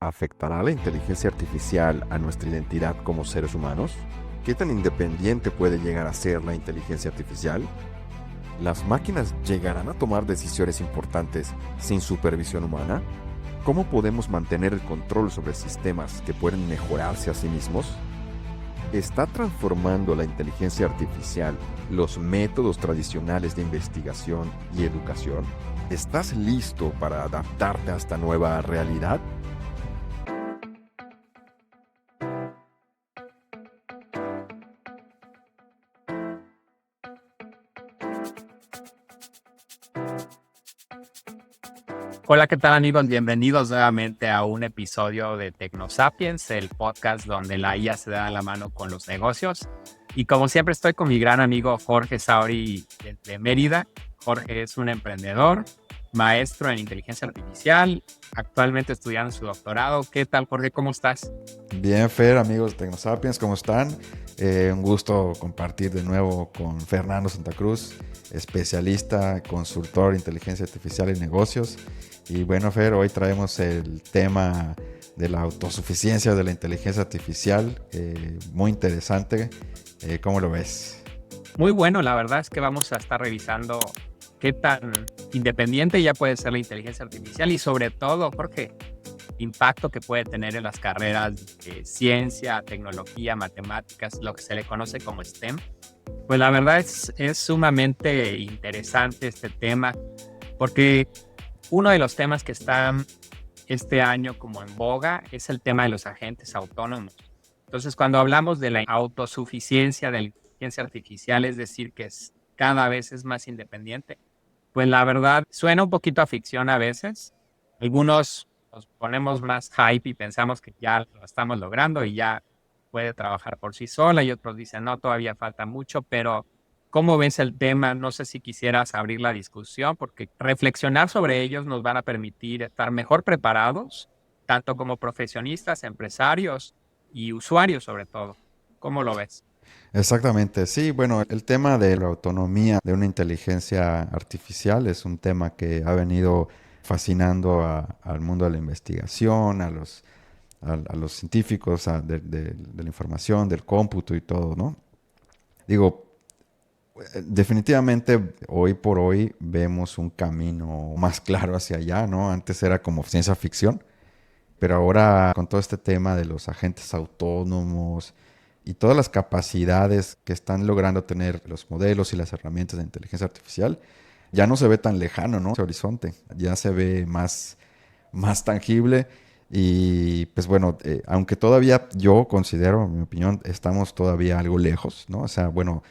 ¿Afectará la inteligencia artificial a nuestra identidad como seres humanos? ¿Qué tan independiente puede llegar a ser la inteligencia artificial? ¿Las máquinas llegarán a tomar decisiones importantes sin supervisión humana? ¿Cómo podemos mantener el control sobre sistemas que pueden mejorarse a sí mismos? ¿Está transformando la inteligencia artificial los métodos tradicionales de investigación y educación? ¿Estás listo para adaptarte a esta nueva realidad? Hola, ¿qué tal amigos? Bienvenidos nuevamente a un episodio de TecnoSapiens, el podcast donde la IA se da la mano con los negocios. Y como siempre estoy con mi gran amigo Jorge Sauri de Mérida. Jorge es un emprendedor, maestro en inteligencia artificial, actualmente estudiando su doctorado. ¿Qué tal, Jorge? ¿Cómo estás? Bien, Fer, amigos de TecnoSapiens, ¿cómo están? Un gusto compartir de nuevo con Fernando Santa Cruz, especialista, consultor de inteligencia artificial y negocios. Y bueno, Fer, hoy traemos el tema de la autosuficiencia de la inteligencia artificial, muy interesante. ¿Cómo lo ves? Muy bueno, la verdad es que vamos a estar revisando qué tan independiente ya puede ser la inteligencia artificial y sobre todo, Jorge, impacto que puede tener en las carreras de ciencia, tecnología, matemáticas, lo que se le conoce como STEM. Pues la verdad es sumamente interesante este tema, porque uno de los temas que están este año como en boga es el tema de los agentes autónomos. Entonces, cuando hablamos de la autosuficiencia de la inteligencia artificial, es decir, que cada vez es más independiente, pues la verdad suena un poquito a ficción a veces. Algunos nos ponemos más hype y pensamos que ya lo estamos logrando y ya puede trabajar por sí sola y otros dicen, no, todavía falta mucho, pero ¿cómo ves el tema? No sé si quisieras abrir la discusión porque reflexionar sobre ellos nos van a permitir estar mejor preparados, tanto como profesionistas, empresarios y usuarios sobre todo. ¿Cómo lo ves? Exactamente, sí, bueno, el tema de la autonomía de una inteligencia artificial es un tema que ha venido fascinando al mundo de la investigación, a los científicos, de la información, del cómputo y todo, ¿no? Digo, definitivamente hoy por hoy vemos un camino más claro hacia allá, ¿no? Antes era como ciencia ficción, pero ahora con todo este tema de los agentes autónomos y todas las capacidades que están logrando tener los modelos y las herramientas de inteligencia artificial, ya no se ve tan lejano, ¿no? Ese horizonte, ya se ve más tangible. Y pues bueno, aunque todavía yo considero, en mi opinión, estamos todavía algo lejos, ¿no? O sea, bueno,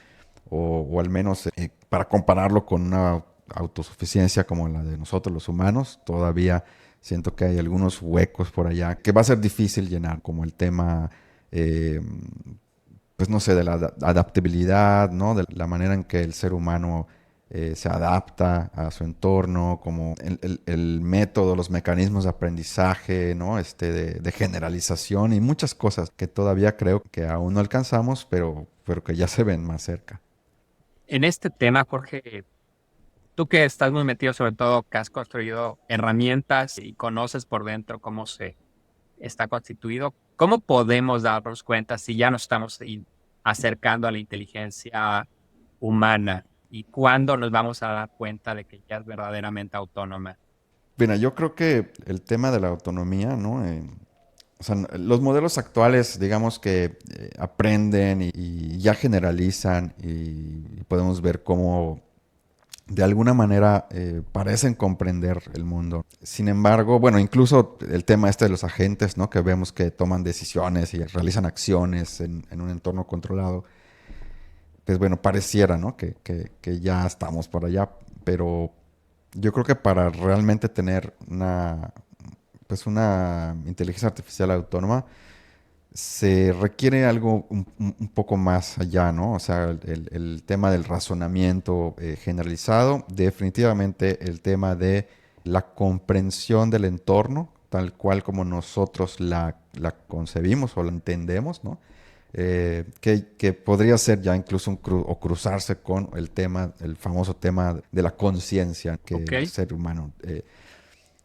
o al menos para compararlo con una autosuficiencia como la de nosotros los humanos, todavía siento que hay algunos huecos por allá que va a ser difícil llenar, como el tema, eh, pues no sé, de la adaptabilidad, ¿no? De la manera en que el ser humano se adapta a su entorno, como el método, los mecanismos de aprendizaje, ¿no? De generalización y muchas cosas que todavía creo que aún no alcanzamos, pero que ya se ven más cerca. En este tema, Jorge, tú que estás muy metido, sobre todo que has construido herramientas y conoces por dentro cómo se está constituido, ¿cómo podemos darnos cuenta si ya nos estamos acercando a la inteligencia humana y cuándo nos vamos a dar cuenta de que ya es verdaderamente autónoma? Mira, yo creo que el tema de la autonomía, ¿no? O sea, los modelos actuales, digamos que aprenden y ya generalizan y podemos ver cómo de alguna manera parecen comprender el mundo. Sin embargo, bueno, incluso el tema este de los agentes, ¿no? Que vemos que toman decisiones y realizan acciones en un entorno controlado, pues bueno, pareciera, ¿no? Que ya estamos por allá, pero yo creo que para realmente tener pues una inteligencia artificial autónoma, se requiere algo un poco más allá, ¿no? O sea, el tema del razonamiento generalizado, definitivamente el tema de la comprensión del entorno, tal cual como nosotros la concebimos o la entendemos, ¿no? Que podría ser ya incluso o cruzarse con el tema, el famoso tema de la conciencia que Ok. el ser humano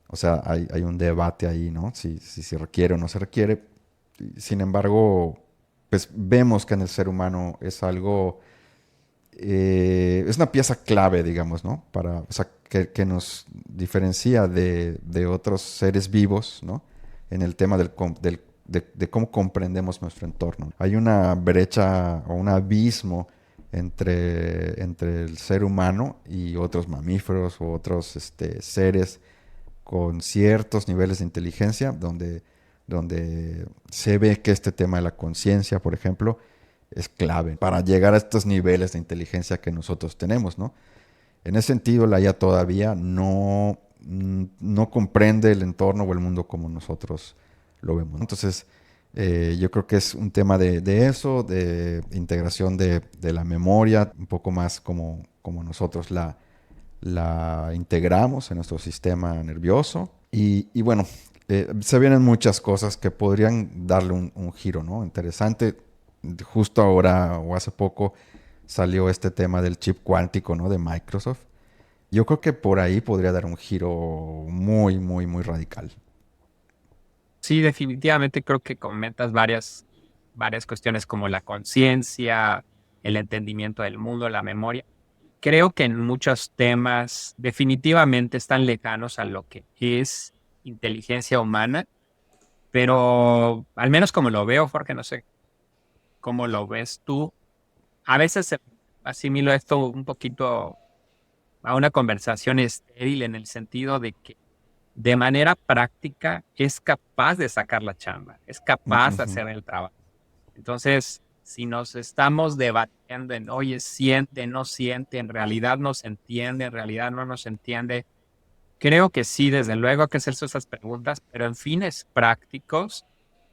O sea, hay un debate ahí, ¿no? Si se requiere o no se requiere. Sin embargo, pues vemos que en el ser humano es algo, es una pieza clave, digamos, ¿no? O sea, que nos diferencia de otros seres vivos, ¿no? En el tema de cómo comprendemos nuestro entorno. Hay una brecha o un abismo entre el ser humano y otros mamíferos o otros seres con ciertos niveles de inteligencia, donde se ve que este tema de la conciencia, por ejemplo, es clave para llegar a estos niveles de inteligencia que nosotros tenemos, ¿no? En ese sentido, la IA todavía no comprende el entorno o el mundo como nosotros lo vemos. Entonces, yo creo que es un tema de eso, de integración de la memoria, un poco más como nosotros la integramos en nuestro sistema nervioso. Y bueno, se vienen muchas cosas que podrían darle un giro, ¿no? Interesante. Justo ahora o hace poco salió este tema del chip cuántico, ¿no? De Microsoft. Yo creo que por ahí podría dar un giro muy, muy, muy radical. Sí, definitivamente creo que comentas varias cuestiones como la conciencia, el entendimiento del mundo, la memoria. Creo que en muchos temas definitivamente están lejanos a lo que es inteligencia humana, pero al menos como lo veo, Jorge, no sé cómo lo ves tú. A veces asimilo esto un poquito a una conversación estéril en el sentido de que de manera práctica es capaz de sacar la chamba, es capaz de Ujú. hacer el trabajo. Entonces, si nos estamos debatiendo en, oye, siente, no siente, en realidad nos entiende, en realidad no nos entiende, creo que sí, desde luego hay que hacerse esas preguntas, pero en fines prácticos,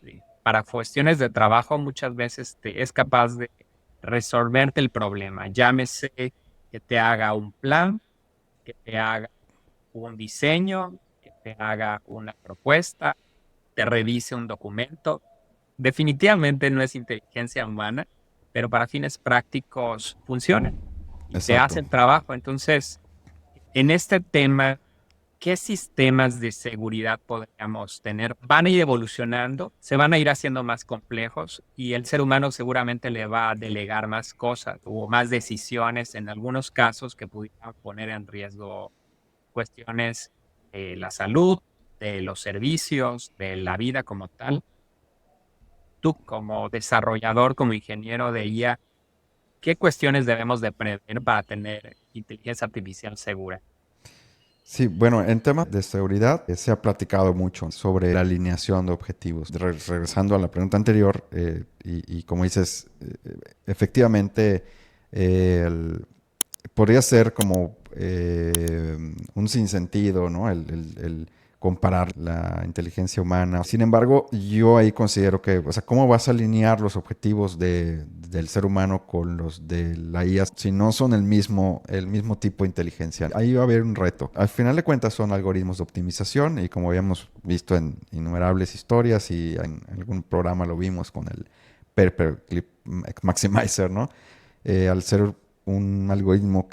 sí, para cuestiones de trabajo, muchas veces es capaz de resolverte el problema. Llámese que te haga un plan, que te haga un diseño, que te haga una propuesta, te revise un documento. Definitivamente no es inteligencia humana, pero para fines prácticos funciona y te hace Exacto. el trabajo. Entonces, en este tema, ¿qué sistemas de seguridad podríamos tener? Van a ir evolucionando, se van a ir haciendo más complejos y el ser humano seguramente le va a delegar más cosas o más decisiones en algunos casos que pudieran poner en riesgo cuestiones de la salud, de los servicios, de la vida como tal. Tú como desarrollador, como ingeniero de IA, ¿qué cuestiones debemos de prever para tener inteligencia artificial segura? Sí, bueno, en temas de seguridad se ha platicado mucho sobre la alineación de objetivos. Regresando a la pregunta anterior, y como dices, efectivamente, podría ser como un sinsentido, ¿no? El comparar la inteligencia humana. Sin embargo, yo ahí considero que, o sea, ¿cómo vas a alinear los objetivos del ser humano con los de la IA si no son el mismo tipo de inteligencia? Ahí va a haber un reto. Al final de cuentas son algoritmos de optimización y como habíamos visto en innumerables historias y en algún programa lo vimos con el Paperclip Maximizer, ¿no? Al ser un algoritmo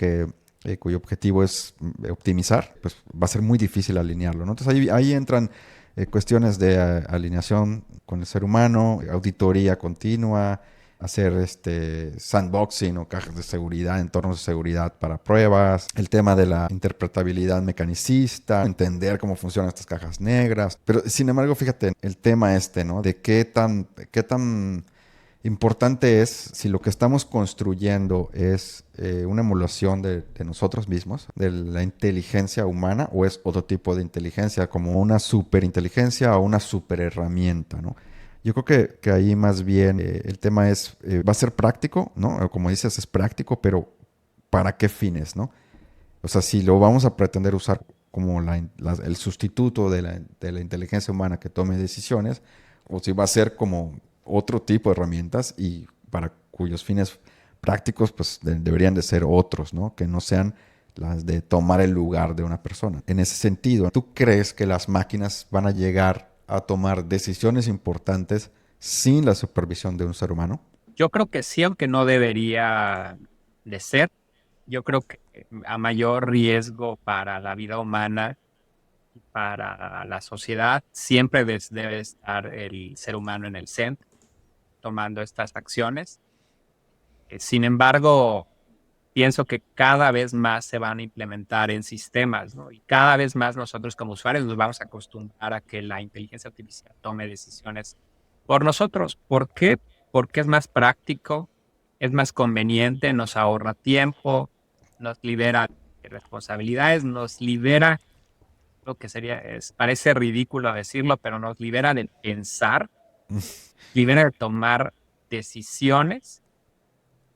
cuyo objetivo es optimizar, pues va a ser muy difícil alinearlo, ¿no? Entonces ahí entran cuestiones de alineación con el ser humano, auditoría continua, hacer sandboxing o cajas de seguridad, entornos de seguridad para pruebas, el tema de la interpretabilidad mecanicista, entender cómo funcionan estas cajas negras. Pero sin embargo, fíjate, el tema ¿no? De qué tan importante es si lo que estamos construyendo es una emulación de nosotros mismos, de la inteligencia humana, o es otro tipo de inteligencia, como una superinteligencia o una superherramienta, ¿no? Yo creo que ahí más bien el tema va a ser práctico, ¿no? Como dices, es práctico, pero ¿para qué fines, no? O sea, si lo vamos a pretender usar como el sustituto de la inteligencia humana que tome decisiones, o si va a ser como otro tipo de herramientas y para cuyos fines prácticos pues deberían de ser otros, ¿no? Que no sean las de tomar el lugar de una persona. En ese sentido, ¿tú crees que las máquinas van a llegar a tomar decisiones importantes sin la supervisión de un ser humano? Yo creo que sí, aunque no debería de ser. Yo creo que a mayor riesgo para la vida humana para la sociedad, siempre debe estar el ser humano en el centro, tomando estas acciones. Sin embargo, pienso que cada vez más se van a implementar en sistemas, ¿no? Y cada vez más nosotros como usuarios nos vamos a acostumbrar a que la inteligencia artificial tome decisiones por nosotros. ¿Por qué? Porque es más práctico, es más conveniente, nos ahorra tiempo, nos libera de responsabilidades, nos libera lo que parece ridículo decirlo, pero nos libera de pensar, libera de tomar decisiones.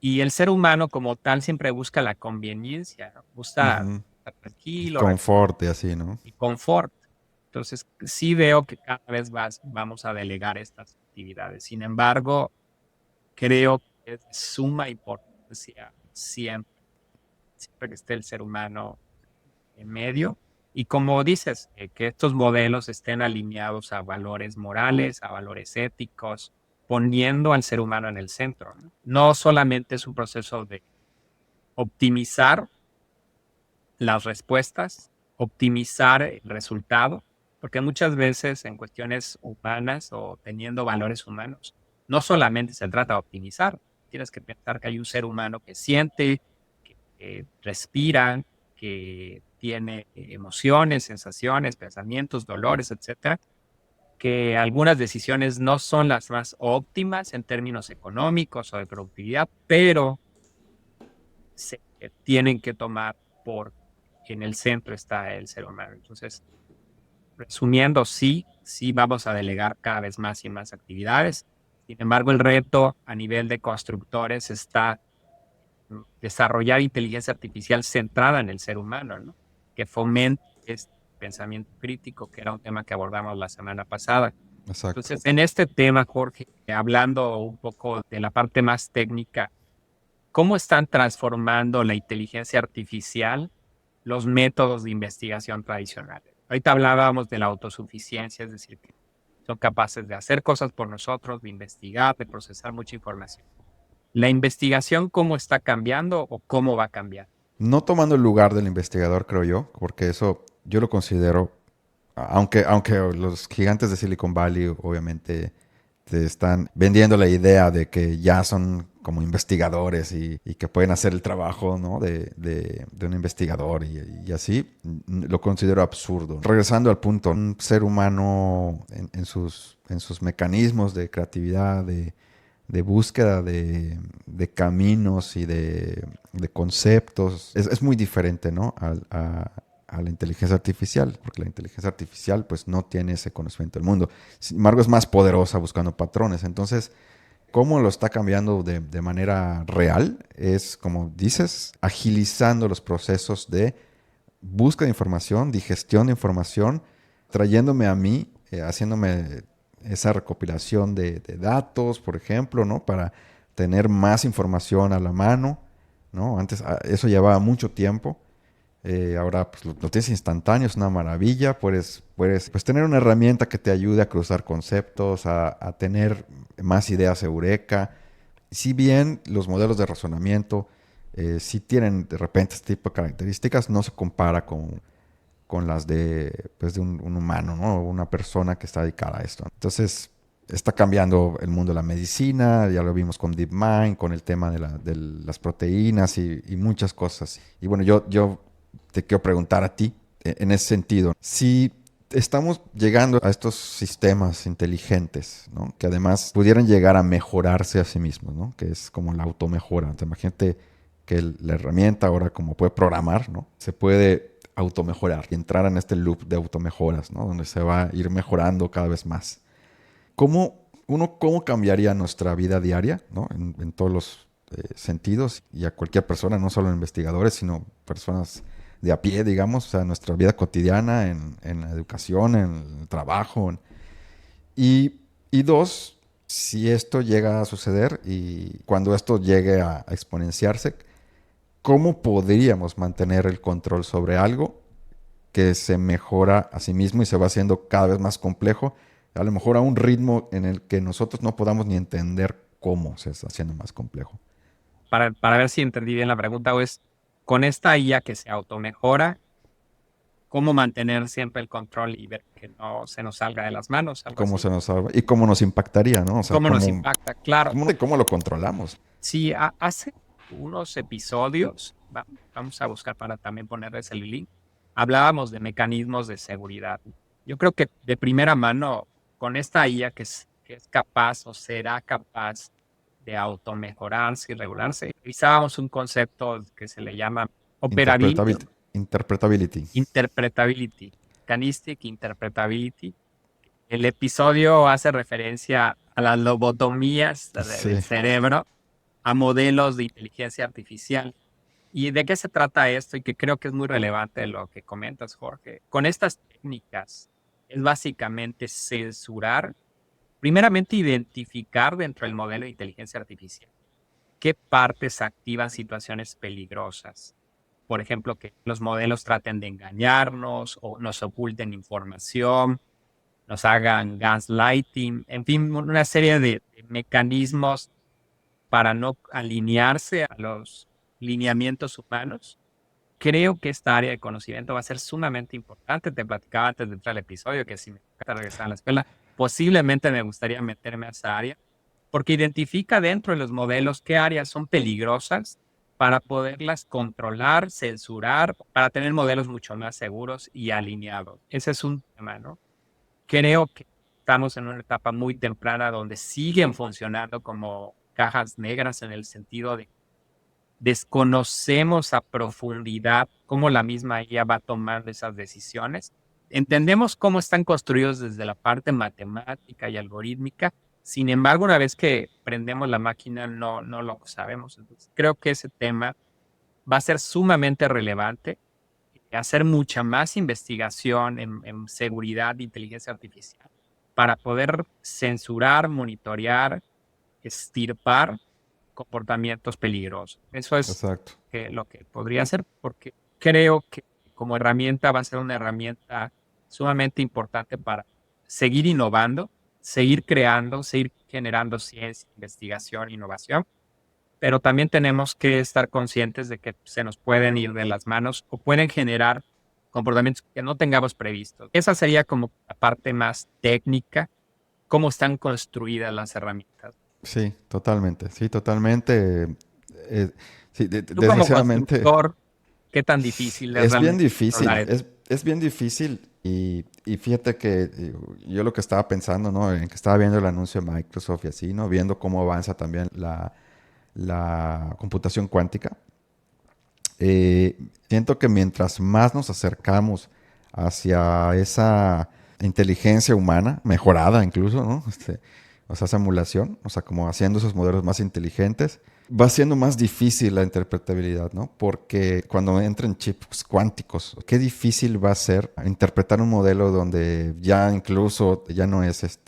Y el ser humano como tal siempre busca la conveniencia, ¿no? Busca Ujú. estar tranquilo, Confort y así, ¿no? y confort. Entonces, sí veo que cada vez más vamos a delegar estas actividades. Sin embargo, creo que es de suma importancia siempre que esté el ser humano en medio. Y como dices, que estos modelos estén alineados a valores morales, a valores éticos, poniendo al ser humano en el centro, ¿no? No solamente es un proceso de optimizar las respuestas, optimizar el resultado, porque muchas veces en cuestiones humanas o teniendo valores humanos, no solamente se trata de optimizar, tienes que pensar que hay un ser humano que siente, que respira, que tiene emociones, sensaciones, pensamientos, dolores, etcétera, que algunas decisiones no son las más óptimas en términos económicos o de productividad, pero se tienen que tomar porque en el centro está el ser humano. Entonces, resumiendo, sí vamos a delegar cada vez más y más actividades. Sin embargo, el reto a nivel de constructores está desarrollar inteligencia artificial centrada en el ser humano, ¿no? Que fomente este pensamiento crítico, que era un tema que abordamos la semana pasada. Exacto. Entonces, en este tema, Jorge, hablando un poco de la parte más técnica, ¿cómo están transformando la inteligencia artificial los métodos de investigación tradicionales? Ahorita hablábamos de la autosuficiencia, es decir, que son capaces de hacer cosas por nosotros, de investigar, de procesar mucha información. ¿La investigación cómo está cambiando o cómo va a cambiar? No tomando el lugar del investigador, creo yo, porque eso yo lo considero, aunque los gigantes de Silicon Valley obviamente te están vendiendo la idea de que ya son como investigadores y que pueden hacer el trabajo, ¿no? de un investigador y así, lo considero absurdo. Regresando al punto, un ser humano en sus mecanismos de creatividad, de búsqueda de caminos y de conceptos. Es muy diferente, ¿no? A la inteligencia artificial, porque la inteligencia artificial pues no tiene ese conocimiento del mundo. Sin embargo, es más poderosa buscando patrones. Entonces, ¿cómo lo está cambiando de manera real? Es, como dices, agilizando los procesos de búsqueda de información, digestión de información, trayéndome a mí, haciéndome esa recopilación de datos, por ejemplo, ¿no? Para tener más información a la mano, ¿no? Antes eso llevaba mucho tiempo. Ahora pues, lo tienes instantáneo, es una maravilla. Puedes pues, tener una herramienta que te ayude a cruzar conceptos, a tener más ideas eureka. Si bien los modelos de razonamiento sí tienen de repente este tipo de características, no se compara con las pues, de un humano, ¿no? Una persona que está dedicada a esto. Entonces, está cambiando el mundo de la medicina, ya lo vimos con DeepMind, con el tema de las proteínas y muchas cosas. Y bueno, yo te quiero preguntar a ti, en ese sentido, si estamos llegando a estos sistemas inteligentes, ¿no? Que además pudieran llegar a mejorarse a sí mismos, ¿no? Que es como la automejora. Entonces, imagínate que la herramienta ahora como puede programar, ¿no? Se puede automejorar y entrar en este loop de automejoras, ¿no? Donde se va a ir mejorando cada vez más. ¿Cómo cambiaría nuestra vida diaria, ¿no? En todos los sentidos y a cualquier persona, no solo investigadores, sino personas de a pie, digamos, o sea, nuestra vida cotidiana, en la educación, en el trabajo. Y dos, si esto llega a suceder y cuando esto llegue a exponenciarse, ¿cómo podríamos mantener el control sobre algo que se mejora a sí mismo y se va haciendo cada vez más complejo? A lo mejor a un ritmo en el que nosotros no podamos ni entender cómo se está haciendo más complejo. Para ver si entendí bien la pregunta, es con esta IA que se automejora, cómo mantener siempre el control y ver que no se nos salga de las manos, algo ¿Cómo así. se nos salva? Y cómo nos impactaría, ¿no? O sea, ¿Cómo nos impacta? Claro. cómo lo controlamos. Sí, hace unos episodios, vamos a buscar para también ponerles el link, hablábamos de mecanismos de seguridad. Yo creo que de primera mano, con esta IA que es capaz o será capaz de automejorarse y regularse, utilizábamos un concepto que se le llama operability, Interpretability. interpretability, mechanistic interpretability. El episodio hace referencia a las lobotomías Sí. del cerebro, a modelos de inteligencia artificial. ¿Y de qué se trata esto? Y que creo que es muy relevante lo que comentas, Jorge. Con estas técnicas es básicamente censurar, primeramente identificar dentro del modelo de inteligencia artificial qué partes activan situaciones peligrosas. Por ejemplo, que los modelos traten de engañarnos o nos oculten información, nos hagan gaslighting, en fin, una serie de mecanismos para no alinearse a los lineamientos humanos. Creo que esta área de conocimiento va a ser sumamente importante. Te platicaba antes de entrar al episodio que si me encanta regresar a la escuela, posiblemente me gustaría meterme a esa área, porque identifica dentro de los modelos qué áreas son peligrosas para poderlas controlar, censurar, para tener modelos mucho más seguros y alineados. Ese es un tema, ¿no? Creo que estamos en una etapa muy temprana donde siguen funcionando como cajas negras en el sentido de desconocemos a profundidad cómo la misma IA va tomando esas decisiones. Entendemos cómo están construidos desde la parte matemática y algorítmica. Sin embargo, una vez que prendemos la máquina, no lo sabemos. Entonces, creo que ese tema va a ser sumamente relevante. Hacer mucha más investigación en seguridad de inteligencia artificial para poder censurar, monitorear, extirpar comportamientos peligrosos. Eso es Exacto. lo que podría hacer, porque creo que como herramienta va a ser una herramienta sumamente importante para seguir innovando, seguir creando, seguir generando ciencia, investigación, innovación, pero también tenemos que estar conscientes de que se nos pueden ir de las manos o pueden generar comportamientos que no tengamos previstos. Esa sería como la parte más técnica, cómo están construidas las herramientas. Sí, totalmente. Sí, totalmente. Sí, Tú como desgraciadamente constructor, ¿qué tan difícil es es bien realmente difícil. controlar esto? Es bien difícil y fíjate que yo lo que estaba pensando, ¿no? En que estaba viendo el anuncio de Microsoft y así, ¿no? Viendo cómo avanza también la computación cuántica. Siento que mientras más nos acercamos hacia esa inteligencia humana, mejorada incluso, ¿no? O sea, esa emulación, o sea, como haciendo esos modelos más inteligentes, va siendo más difícil la interpretabilidad, ¿no? Porque cuando entren chips cuánticos, qué difícil va a ser interpretar un modelo donde ya incluso ya no es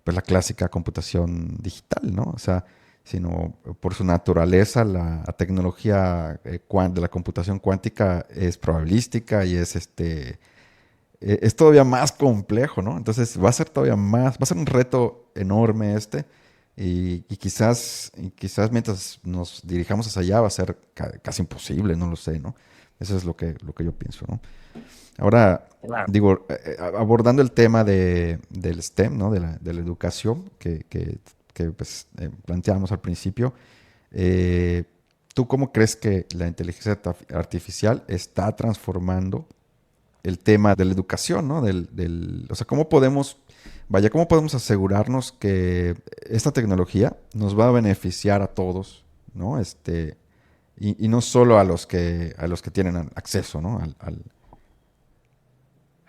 pues la clásica computación digital, ¿no? O sea, sino por su naturaleza la tecnología de la computación cuántica es probabilística y es todavía más complejo, ¿no? Entonces va a ser todavía más, va a ser un reto enorme y quizás mientras nos dirijamos hacia allá va a ser casi imposible, no lo sé, ¿no? Eso es lo que yo pienso, ¿no? Ahora, Claro. digo, abordando el tema del STEM, ¿no? De la educación que pues, planteamos al principio, ¿tú cómo crees que la inteligencia artificial está transformando el tema de la educación, ¿no? O sea, ¿cómo podemos asegurarnos que esta tecnología nos va a beneficiar a todos, ¿no? Y no solo a los que tienen acceso, ¿no?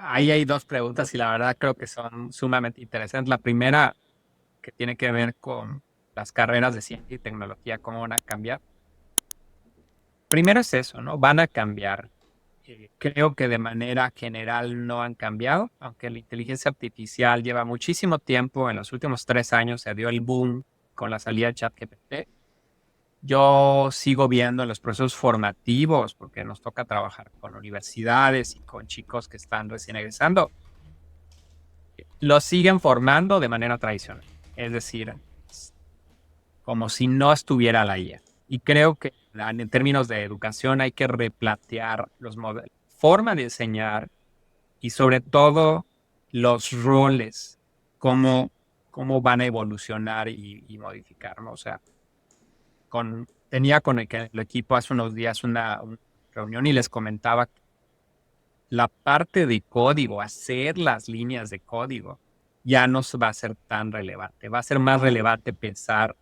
Ahí hay dos preguntas y la verdad creo que son sumamente interesantes. La primera, que tiene que ver con las carreras de ciencia y tecnología, cómo van a cambiar. Primero es eso, ¿no? Van a cambiar. Creo que de manera general no han cambiado, aunque la inteligencia artificial lleva muchísimo tiempo. En los últimos 3 años se dio el boom con la salida de ChatGPT. Yo sigo viendo en los procesos formativos, porque nos toca trabajar con universidades y con chicos que están recién egresando, los siguen formando de manera tradicional. Es decir, como si no estuviera la IA. Y creo que en términos de educación hay que replantear los modelos, forma de enseñar y sobre todo los roles, cómo van a evolucionar y modificar, ¿no? O sea, tenía con el equipo hace unos días una reunión y les comentaba que la parte de código, hacer las líneas de código, ya no va a ser tan relevante. Va a ser más relevante pensar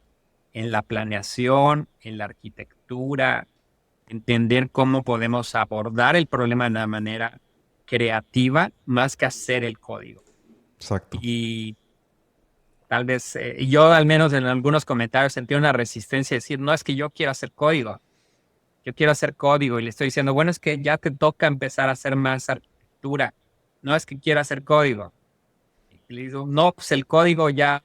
en la planeación, en la arquitectura, entender cómo podemos abordar el problema de una manera creativa más que hacer el código. Exacto. Y tal vez yo al menos en algunos comentarios sentí una resistencia a decir, no es que yo quiero hacer código, yo quiero hacer código y le estoy diciendo, bueno, es que ya te toca empezar a hacer más arquitectura, no es que quiero hacer código. Y le digo, no, pues el código ya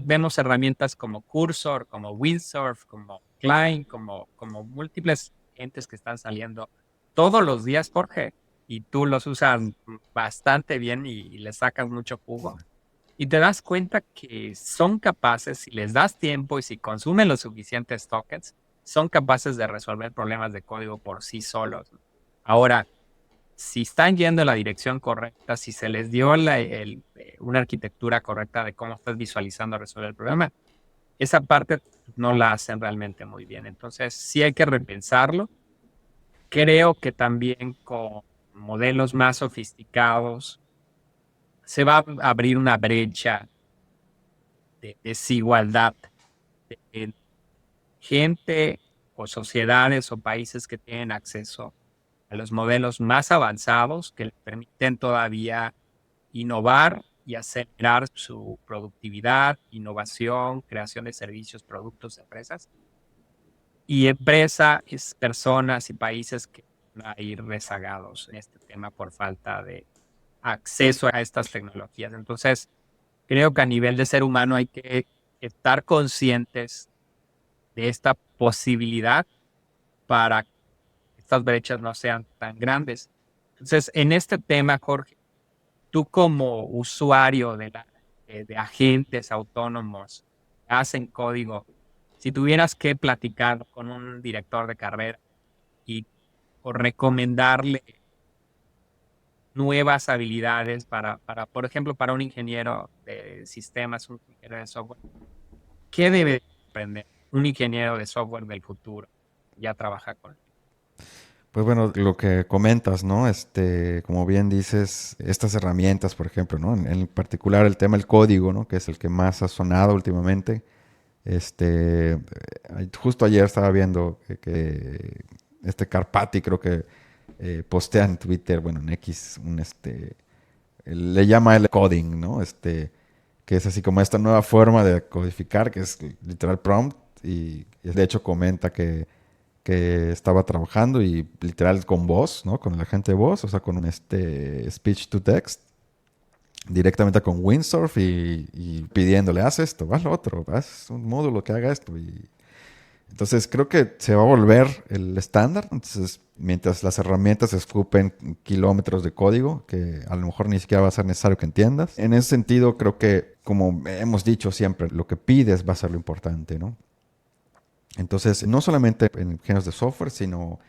vemos herramientas como Cursor, como Windsurf, como Klein, como múltiples entes que están saliendo todos los días, Jorge, y tú los usas bastante bien y le sacas mucho jugo. Y te das cuenta que son capaces, si les das tiempo y si consumen los suficientes tokens, son capaces de resolver problemas de código por sí solos. Ahora, si están yendo en la dirección correcta, si se les dio una arquitectura correcta de cómo estás visualizando resolver el problema, esa parte no la hacen realmente muy bien. Entonces, sí hay que repensarlo. Creo que también con modelos más sofisticados se va a abrir una brecha de desigualdad de gente o sociedades o países que tienen acceso a los modelos más avanzados que les permiten todavía innovar y acelerar su productividad, innovación, creación de servicios, productos, empresas. Y empresas, personas y países que van a ir rezagados en este tema por falta de acceso a estas tecnologías. Entonces, creo que a nivel de ser humano hay que estar conscientes de esta posibilidad para que estas brechas no sean tan grandes. Entonces, en este tema, Jorge, tú como usuario de agentes autónomos que hacen código, si tuvieras que platicar con un director de carrera y o recomendarle nuevas habilidades por ejemplo, para un ingeniero de sistemas, un ingeniero de software, ¿qué debe aprender un ingeniero de software del futuro? Ya trabaja con. Pues bueno, lo que comentas, ¿no? Como bien dices, estas herramientas, por ejemplo, ¿no? En particular el tema del código, ¿no? Que es el que más ha sonado últimamente. Justo ayer estaba viendo que Carpati creo que postea en Twitter, bueno, en X, le llama el coding, ¿no? Que es así como esta nueva forma de codificar, que es literal prompt, y de hecho comenta que estaba trabajando y literal con voz, ¿no? Con el agente de voz, o sea, con speech to text, directamente con Windsurf y pidiéndole, haz esto, haz lo otro, haz un módulo que haga esto. Y entonces creo que se va a volver el estándar. Entonces, mientras las herramientas escupen kilómetros de código, que a lo mejor ni siquiera va a ser necesario que entiendas. En ese sentido, creo que, como hemos dicho siempre, lo que pides va a ser lo importante, ¿no? Entonces, no solamente en ingenieros de software, sino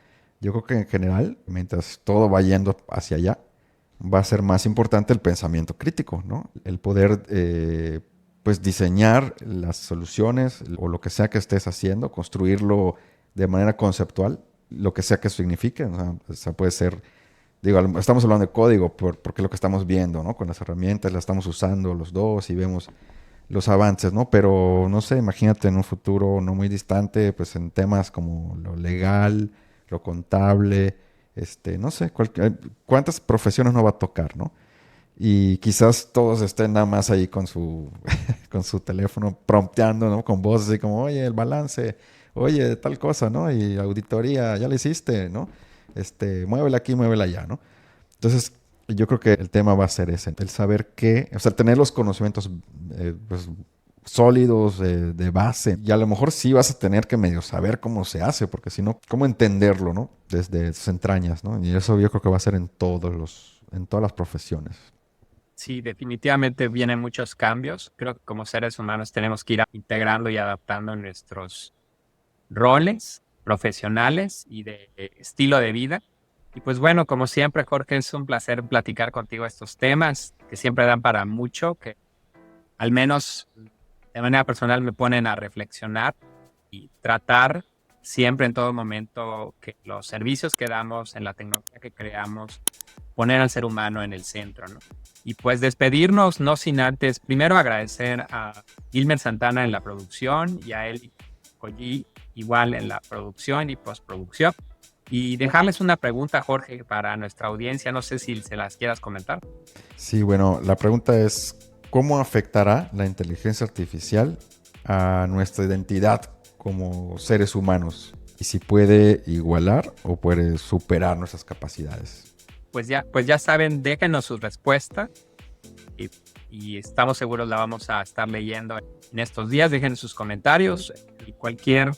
yo creo que en general, mientras todo va yendo hacia allá, va a ser más importante el pensamiento crítico, ¿no? El poder, pues, diseñar las soluciones o lo que sea que estés haciendo, construirlo de manera conceptual, lo que sea que signifique. O sea, puede ser, digo, estamos hablando de código porque es lo que estamos viendo, ¿no? Con las herramientas las estamos usando los dos y vemos los avances, ¿no? Pero no sé, imagínate en un futuro no muy distante, pues en temas como lo legal, lo contable, no sé, cuántas profesiones no va a tocar, ¿no? Y quizás todos estén nada más ahí con su, con su teléfono prompteando, ¿no? Con voz así como, oye, el balance, oye, tal cosa, ¿no? Y auditoría, ya lo hiciste, ¿no? Muévela aquí, muévela allá, ¿no? Entonces, yo creo que el tema va a ser ese, el saber qué, o sea, tener los conocimientos pues, sólidos de base. Y a lo mejor sí vas a tener que medio saber cómo se hace, porque si no, cómo entenderlo, ¿no? Desde sus entrañas, ¿no? Y eso yo creo que va a ser en todas las profesiones. Sí, definitivamente vienen muchos cambios. Creo que como seres humanos tenemos que ir integrando y adaptando nuestros roles profesionales y de estilo de vida Y pues bueno, como siempre, Jorge, es un placer platicar contigo estos temas que siempre dan para mucho, que al menos de manera personal me ponen a reflexionar y tratar siempre en todo momento que los servicios que damos en la tecnología que creamos, poner al ser humano en el centro, ¿no? Y pues despedirnos, no sin antes, primero agradecer a Gilmer Santana en la producción y a Eli Collie igual en la producción y postproducción. Y dejarles una pregunta, Jorge, para nuestra audiencia. No sé si se las quieras comentar. Sí, bueno, la pregunta es, ¿cómo afectará la inteligencia artificial a nuestra identidad como seres humanos? Y si puede igualar o puede superar nuestras capacidades. Pues ya saben, déjenos sus respuestas y, y estamos seguros la vamos a estar leyendo en estos días. Dejen sus comentarios y cualquier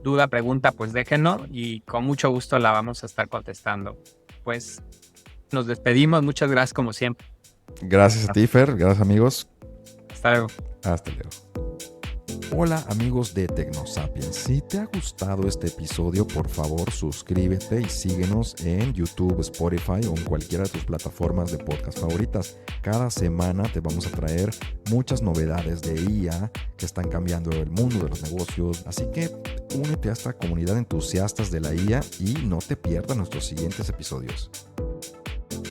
duda, pregunta, pues déjenos y con mucho gusto la vamos a estar contestando. Pues nos despedimos. Muchas gracias como siempre. Gracias a ti, Fer. Gracias, amigos. Hasta luego. Hasta luego. Hola amigos de TecnoSapiens, si te ha gustado este episodio, por favor suscríbete y síguenos en YouTube, Spotify o en cualquiera de tus plataformas de podcast favoritas. Cada semana te vamos a traer muchas novedades de IA que están cambiando el mundo de los negocios, así que únete a esta comunidad de entusiastas de la IA y no te pierdas nuestros siguientes episodios.